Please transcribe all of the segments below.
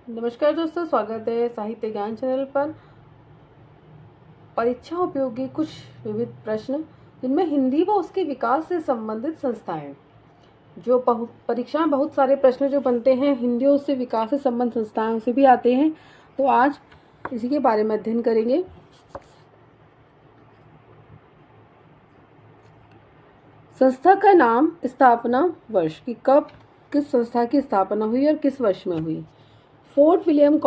नमस्कार दोस्तों, स्वागत है साहित्य ज्ञान चैनल पर। परीक्षा उपयोगी कुछ विविध प्रश्न जिनमें हिंदी व उसके विकास से संबंधित संस्थाएं। जो परीक्षा में बहुत सारे प्रश्न जो बनते हैं हिंदी और उससे विकास से संबंधित संस्थाओं से भी आते हैं, तो आज इसी के बारे में अध्ययन करेंगे। संस्था का नाम, स्थापना वर्ष की कब किस संस्था की स्थापना हुई और किस वर्ष में हुई। फोर्ट विलियम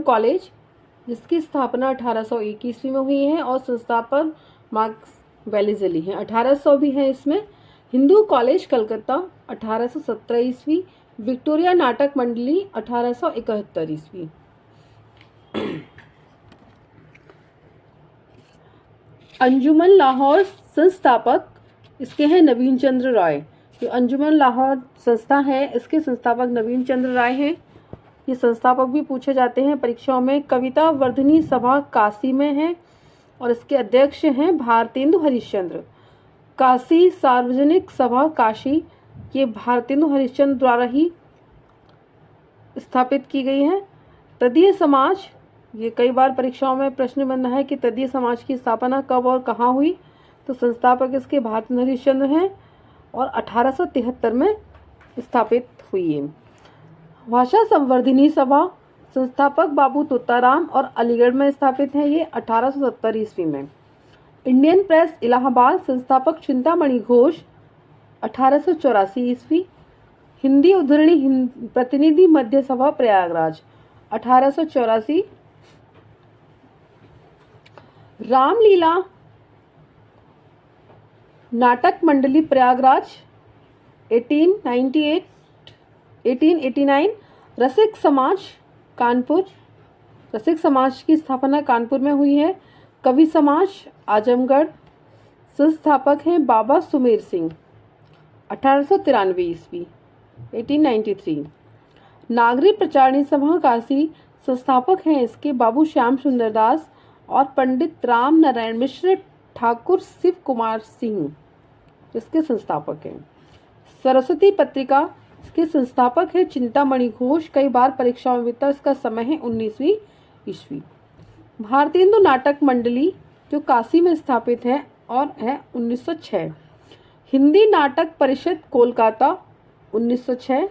कॉलेज जिसकी स्थापना 1801 ईस्वी में हुई है और संस्थापक मार्क्स वेलेज़ली हैं। 1800 भी है इसमें। हिंदू कॉलेज कलकत्ता 1817 ईस्वी। विक्टोरिया नाटक मंडली 1871 ईस्वी। अंजुमन लाहौर संस्थापक इसके हैं नवीन चंद्र राय। जो अंजुमन लाहौर संस्था है इसके संस्थापक नवीन चंद्र राय हैं। ये संस्थापक भी पूछे जाते हैं परीक्षाओं में। कविता वर्धनी सभा काशी में है और इसके अध्यक्ष हैं भारतेंदु हरिश्चंद्र। काशी सार्वजनिक सभा काशी ये भारतेंदु हरिश्चंद्र द्वारा ही स्थापित की गई है। तदीय समाज, ये कई बार परीक्षाओं में प्रश्न बन रहा है कि तदीय समाज की स्थापना कब और कहाँ हुई, तो संस्थापक इसके भारतेंदु हरिश्चंद्र हैं और 1873 में स्थापित हुई है। भाषा संवर्धिनी सभा संस्थापक बाबू तोताराम और अलीगढ़ में स्थापित है, ये 1870 ईस्वी में। इंडियन प्रेस इलाहाबाद संस्थापक चिंतामणि घोष 1884 ईस्वी। हिंदी उद्धरणी प्रतिनिधि मध्य सभा प्रयागराज 1884। रामलीला नाटक मंडली प्रयागराज 1889। रसिक समाज कानपुर, रसिक समाज की स्थापना कानपुर में हुई है। कवि समाज आजमगढ़, संस्थापक हैं बाबा सुमेर सिंह 1893 ईस्वी 1893। नागरिक प्रचारणी सभा काशी संस्थापक हैं इसके बाबू श्याम सुंदर दास और पंडित राम नारायण मिश्र ठाकुर शिव कुमार सिंह इसके संस्थापक हैं। सरस्वती पत्रिका इसके संस्थापक है चिंतामणि घोष। कई बार परीक्षाओं में वितरण इसका समय है 19वीं ईस्वी। भारतेंदु नाटक मंडली जो काशी में स्थापित है और है 1906। हिंदी नाटक परिषद कोलकाता 1906।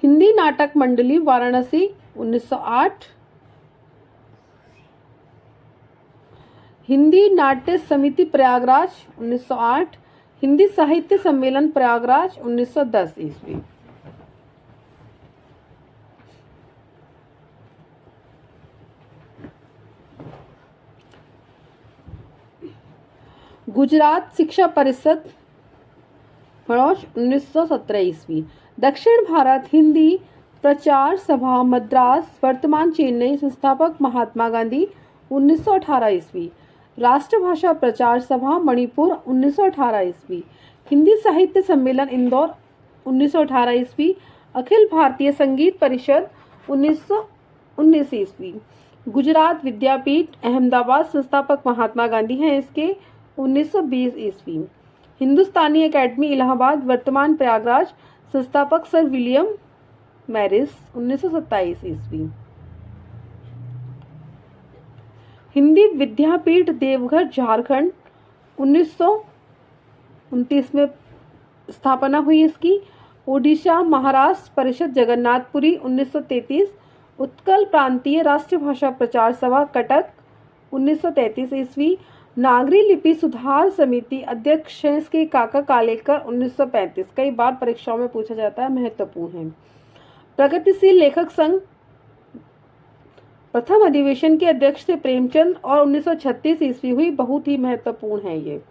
हिंदी नाटक मंडली वाराणसी 1908। हिंदी नाट्य समिति प्रयागराज 1908। हिंदी साहित्य सम्मेलन प्रयागराज 1910 ईस्वी। गुजरात शिक्षा परिषद भड़ौच 1917 ईस्वी। दक्षिण भारत हिंदी प्रचार सभा मद्रास वर्तमान चेन्नई संस्थापक महात्मा गांधी 1918 ईस्वी। राष्ट्रभाषा प्रचार सभा मणिपुर 1918 ईस्वी। हिंदी साहित्य सम्मेलन इंदौर 1918 ईस्वी। अखिल भारतीय संगीत परिषद 1919 ईस्वी। गुजरात विद्यापीठ अहमदाबाद संस्थापक महात्मा गांधी हैं इसके 1920 ईस्वी। हिंदुस्तानी एकेडमी इलाहाबाद वर्तमान प्रयागराज संस्थापक सर विलियम मैरिस 1927 ईस्वी। हिंदी विद्यापीठ देवघर झारखंड 1929 में स्थापना हुई इसकी। ओडिशा महाराष्ट्र परिषद जगन्नाथपुरी 1933। उत्कल प्रांतीय राष्ट्रभाषा प्रचार सभा कटक 1933 ईस्वी। नागरी लिपि सुधार समिति अध्यक्ष हैं इसके काका कालेकर 1935। कई बार परीक्षाओं में पूछा जाता है, महत्वपूर्ण है। प्रगतिशील लेखक संघ प्रथम अधिवेशन के अध्यक्ष थे प्रेमचंद और 1936 ईस्वी हुई, बहुत ही महत्वपूर्ण है ये।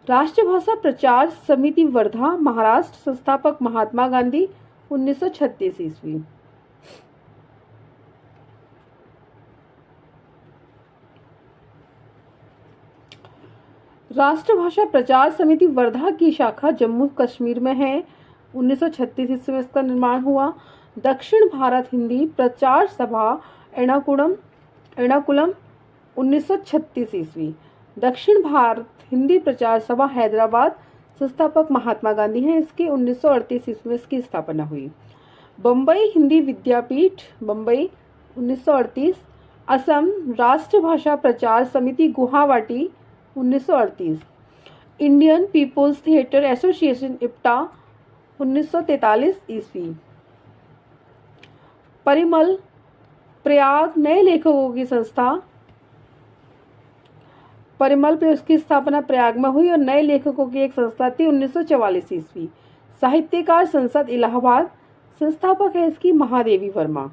राष्ट्रभाषा प्रचार समिति वर्धा महाराष्ट्र संस्थापक महात्मा गांधी 1936 ईस्वी। राष्ट्रभाषा प्रचार समिति वर्धा की शाखा जम्मू कश्मीर में है। 1936 ईस्वी में इसका निर्माण हुआ। दक्षिण भारत हिंदी प्रचार सभा एर्नाकुलम 1936 ईस्वी। दक्षिण भारत हिंदी प्रचार सभा हैदराबाद संस्थापक महात्मा गांधी हैं इसके। 1938 ईस्वी में इसकी स्थापना हुई। बम्बई हिंदी विद्यापीठ बम्बई 1938। असम राष्ट्रभाषा प्रचार समिति Guwahati 1938। Indian People's Theatre Association IPTA 1943 ईस्वी। परिमल प्रयाग नए लेखकों की संस्था परिमल पे उसकी स्थापना प्रयाग में हुई और नए लेखकों की एक संस्था थी 1944 ईस्वी। साहित्यकार संसद इलाहाबाद संस्थापक है इसकी महादेवी वर्मा।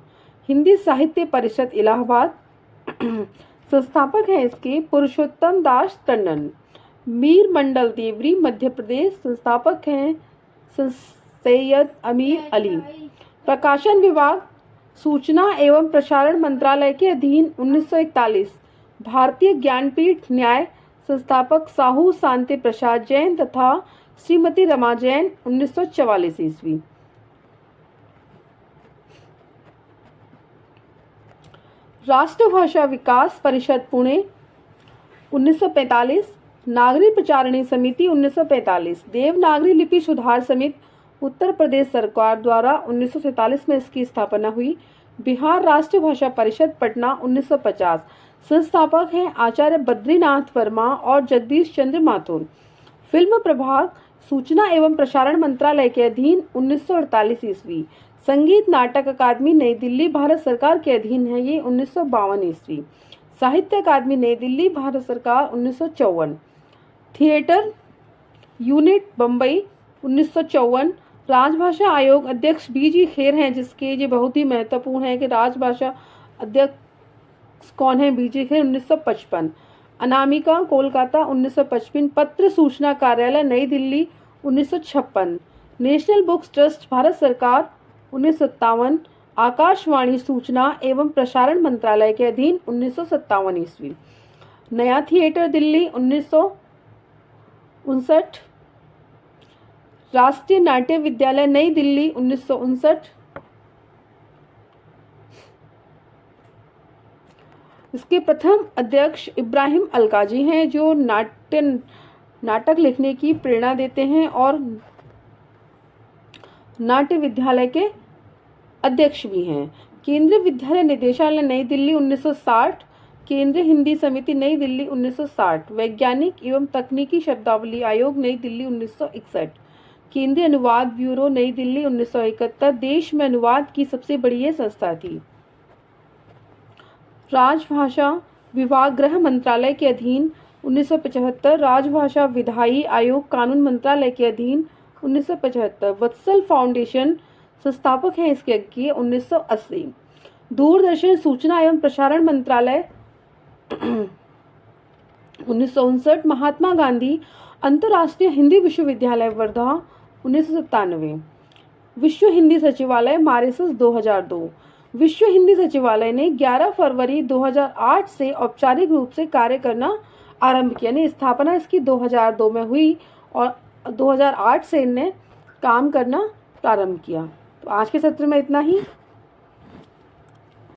हिंदी साहित्य परिषद इलाहाबाद संस्थापक है इसके पुरुषोत्तम दास टंडन। मीर मंडल देवरी मध्य प्रदेश संस्थापक हैं सैयद अमीर अली। प्रकाशन विभाग सूचना एवं प्रसारण मंत्रालय के अधीन 1941। भारतीय ज्ञानपीठ न्याय संस्थापक साहू शांति प्रसाद जैन तथा श्रीमती रमा जैन 1944 ईस्वी। राष्ट्रभाषा विकास परिषद पुणे 1945। नागरी प्रचारणी समिति 1945। देवनागरी लिपि सुधार समिति उत्तर प्रदेश सरकार द्वारा 1947 में इसकी स्थापना हुई। बिहार राष्ट्रभाषा परिषद पटना 1950। संस्थापक हैं आचार्य बद्रीनाथ वर्मा और जगदीश चंद्र माथुर। फिल्म प्रभाग सूचना एवं प्रसारण मंत्रालय के अधीन 1948 ईस्वी। संगीत नाटक अकादमी नई दिल्ली भारत सरकार के अधीन है ये 1952 ईस्वी। साहित्य अकादमी नई दिल्ली भारत सरकार 1954। Theatre unit Bombay 1954। राजभाषा आयोग अध्यक्ष बीजी खेर हैं जिसके ये बहुत ही महत्वपूर्ण है कि राजभाषा अध्यक्ष कौन है बीजी खेर 1955। अनामिका कोलकाता 1955। पत्र सूचना कार्यालय नई Delhi 1956। National books trust Bharat सरकार 1957। आकाशवाणी सूचना एवं प्रसारण मंत्रालय के अधीन 1957 ईस्वी। नया थिएटर दिल्ली 1959। राष्ट्रीय नाट्य विद्यालय नई दिल्ली 1959। इसके प्रथम अध्यक्ष इब्राहिम अलकाजी हैं जो नाटक लिखने की प्रेरणा देते हैं और नाट्य विद्यालय के अध्यक्ष भी हैं। केंद्रीय विद्यालय निदेशालय नई दिल्ली 1960। केंद्रीय हिंदी समिति नई दिल्ली 1960। वैज्ञानिक एवं तकनीकी शब्दावली आयोग नई दिल्ली 1961। केंद्रीय अनुवाद ब्यूरो नई दिल्ली 1971। देश में अनुवाद की सबसे बड़ी ये संस्था थी। राजभाषा विभाग गृह मंत्रालय के अधीन 1975। राजभाषा विधायी आयोग कानून मंत्रालय के अधीन 1975। वत्सल फाउंडेशन संस्थापक हैं इसके 1980। दूरदर्शन सूचना एवं प्रसारण मंत्रालय 1959। महात्मा गांधी अंतर्राष्ट्रीय हिंदी विश्वविद्यालय वर्धा 1997। विश्व हिंदी सचिवालय मॉरिशस 2002। विश्व हिंदी सचिवालय ने 11 फरवरी 2008 से औपचारिक रूप से कार्य करना आरंभ किया। यानी स्थापना इसकी 2002 में हुई और 2008 से इनने काम करना प्रारंभ किया। तो आज के सत्र में इतना ही।